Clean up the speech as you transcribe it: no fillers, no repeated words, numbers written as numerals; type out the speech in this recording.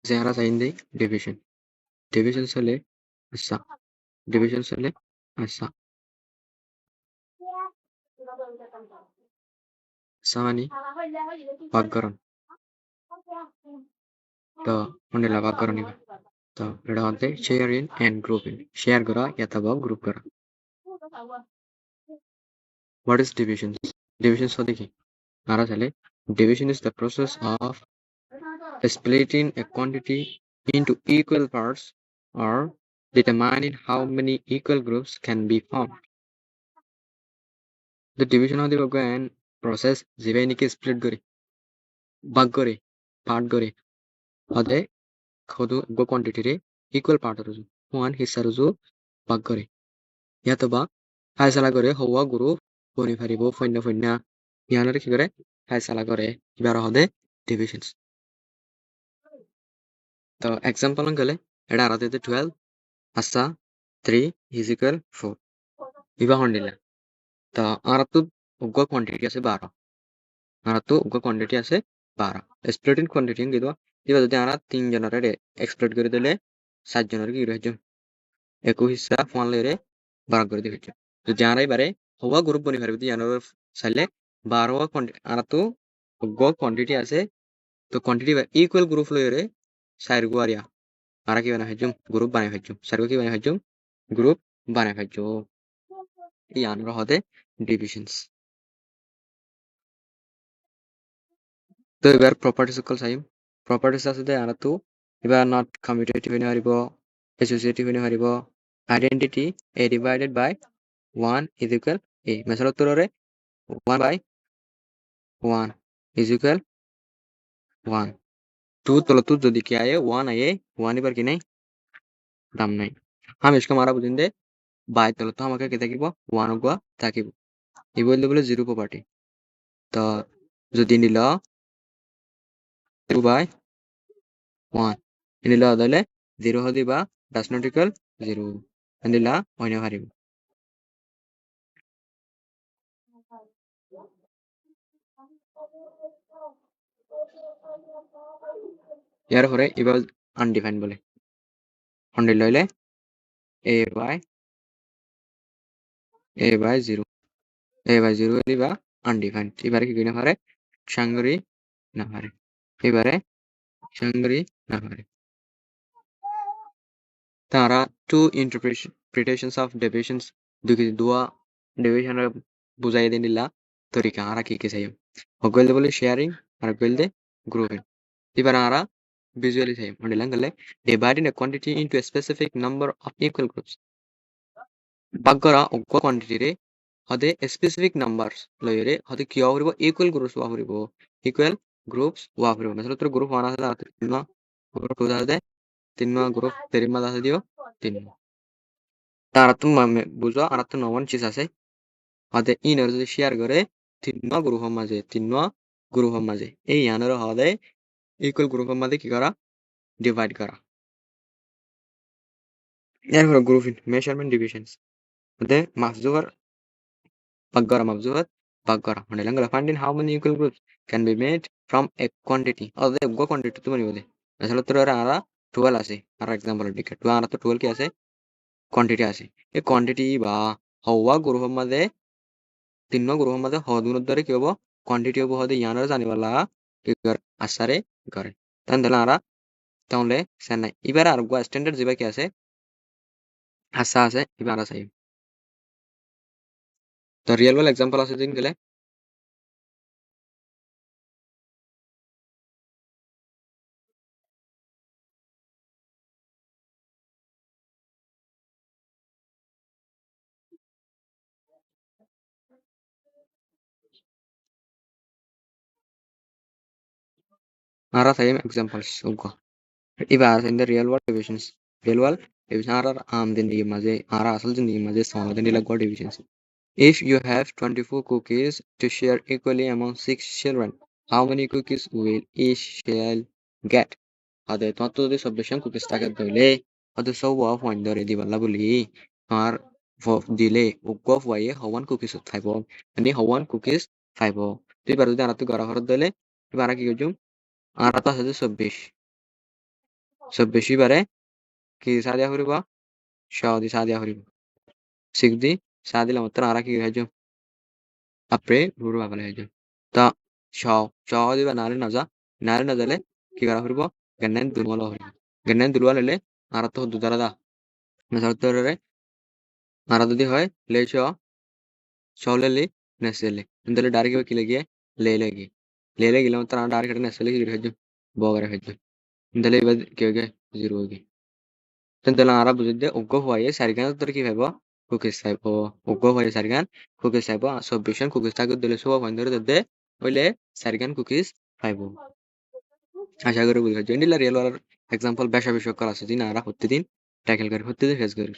যারা চাইন দেই ডিভিশন ডিভিশন চলে আচ্ছা ডিভিশন চলে আচ্ছা সামানি ভাগকরণ তো ಒಂದಿಲ್ಲ ಭಾಗಕರಣ ಈಗ তো এটা হচ্ছে share in and group in share করা অথবা গ্রুপ করা হোয়াট ইজ ডিভিশন ডিভিশন হচ্ছে কি আমরা চাইলে division is the process of splitting a quantity into equal parts or determining how many equal groups can be formed. The division of the and process যেভাবে নাকি split করে ভাগ করে part করে হতে খদু গো কোয়ান্টিটি রে ইকুয়াল পার্ট রুজু one হিসা রুজু ভাগ করে ইয়াতবা ফাইসালা করে হওয়া গ্রুপ বনি ফারিব ফন্য ফন্য ইয়ানারে কি করে ফাইসালা করে এবার হদে ডিভিশনস তো এক্সাম্পল গেলে এটা আরাতে 12 আচ্ছা 3 is equal 4 ইবা হন্ডিলা তো আরাতু উগ্র কোয়ান্টিটি আছে 12 আরাতু উগ্র কোয়ান্টিটি আছে 12 স্প্লিটিং কোয়ান্টিটি গিদো ইবা যদি আরা 3 জনরে এক্সপ্লিট করে দিলে 7 জনের কি রইছে একু হিসা ফোন লইরে 12 করে দিবে যদি আরা এবারে হওয়া গ্রুপ বনি পারবে জানার চাইলে 12 কোয়ান্টিটি আরাতু উগ্র কোয়ান্টিটি আছে তো কোয়ান্টিটি ইকুয়াল গ্রুপ লইরে 4 গুয়ারিয়া আরা কি বানাই হইজুম গ্রুপ বানাই হইজুম 4 কি বানাই হইজুম গ্রুপ বানাই হইজুম এই আনরা হতে ডিভিশনস তো এবার প্রপার্টিজ কল চাইম প্রপার্টিজ আছে দে আরা তো এবার নট কমিউটেটিভ হইনে হারিব অ্যাসোসিয়েটিভ হইনে হারিব identity a divided by 1 is equal a মেসাল উত্তরে 1 বাই 1 ইজ ইকুয়াল 1 2 তলতু যদি কি আয়ে 1 আয়ে 1 এবার কি নাই দাম নাই আমি इसको मारा বুঝিন দে বাই তলতু আমাকে কি থাকিব 1 গয়া থাকিব এই বলতে বলে জিরো প্রপার্টি তো যদি নিল 2 বাই 1 নিল হলে 0 হদিবা ডাস নট ইকুয়াল 0 নিলা অন্য হারিব ইয়ার পরে এবার আনডিফাইন বলে হন্ডিল লইলে a by 0 লিবা আনডিফাইন এবারে কি কইনা পারে সাংগরি না পারে এবারে সাংগরি না পারে তারা টু ইন্টারপ্রিটেশনস অফ ডিভিশনস দুয়া ডিভিশন বুঝাই দিনিলা তরিকা আরা কি কি চাই হগল বলে শেয়ারিং আর গল দে গ্রুপিং এবারে আরা visually চাই হন্ডিলাং গলে dividing a quantity into a specific number of equal groups ভাগ করা অজ্ঞ কোয়ান্টিটি রে হদে স্পেসিফিক নাম্বারস লয়রে হদে কি হবরিব ইকুয়াল গ্রুপস হবরিব ইকুয়াল গ্রুপস হবরিব mesela তোর গ্রুপ 1 আছে আর 3 না গ্রুপ 2 আছে 3 না গ্রুপ 3 মা আছে দিও 3 তার তুমি বুঝো আর তো নন চিজ আছে হদে ইনার যদি শেয়ার করে 3 না গ্রুপ মাঝে এই ইয়ানোর হদে ইকুয়াল গ্রুপ মাঝে কি করা ডিভাইড করা এরপর গ্রুপ মেজারমেন্ট ডিভিশনস হদে মাসজুবার Paggora mabzuat Paggora. Mandalang finding how many equal groups can be made from a quantity. Or the go quantity to many. আসলে তোর আরা 12 আছে আর एग्जांपल দিকে 12 আরা তো 12 কি আছে কোয়ান্টিটি আছে এই কোয়ান্টিটি বা হওয়া গ্রুপ মধ্যে তিন গ্রুপ মধ্যে হদুন ধরে কি হবো কোয়ান্টিটি হবো হদে ইয়ানর জানিবালা কি কর আসারে করে তান দিলা আরা তাহলে সেন নাই এবার আর গো স্ট্যান্ডার্ড যেবা কি আছে আশা আছে এবার আছে তো রিয়েল ওয়ার্ল্ড एग्जांपल আছে দিন গেলে আরা সাইম एग्जांपल्स উগো এবার in the real world divisions real world division are zindagi maze ara asal zindagi maze samadhan lag divisions if you have 24 cookies to share equally among 6 children how many cookies will each child get ade to jodi subdivision cookies take dole ade so of one dore diballa boli ar dile of y hawan cookies thaibo ani hawan cookies thaibo tu bar jodi aratu gara hor dole এবার কি গজুম আর তা আছে 24 24 বারে কি সাদিয়া হরিব সহদি সাদিয়া হরিব 6 দি সাদিলা মাত্র আরা কি হইজ আপরে রুরু বাবলে হইজ তা সহদি বা নারে না জালে কি করা হরিব গন্নেন দুলওয়ালা হরিব গন্নেন দুলওয়ালা লে আরা তো দুদারা দা না সরতরে আরা যদি হয় লে সহলে নেসেলে ইন্দলে ডাইরেক্ট কি লেগে লেলে গিলা মাত্র আরা ডাইরেক্ট নেসেলে কি হইজ বগরে হইজ ইন্দলে ইবাদ কি হইগে জিরো হইগে Tentang Arab বুঝিতে অজ্ঞ হয়ে সারিগান তোর কি ভাইব কুকিজ চাইব অজ্ঞ হয়ে সারিগান কুকিজ চাইব সববিশন কুকিজ থাকতে দিলে সব বন্ধ করে দে হইলে সারিগান কুকিজ পাইব আশা করি বুঝতে পারছি ইন্ডিলা রিয়েল ওয়ার এক্সাম্পল বেশা বেশি করা আছে দিন আর প্রতিদিন ট্যাকেল করে প্রতিদিন ফেস করি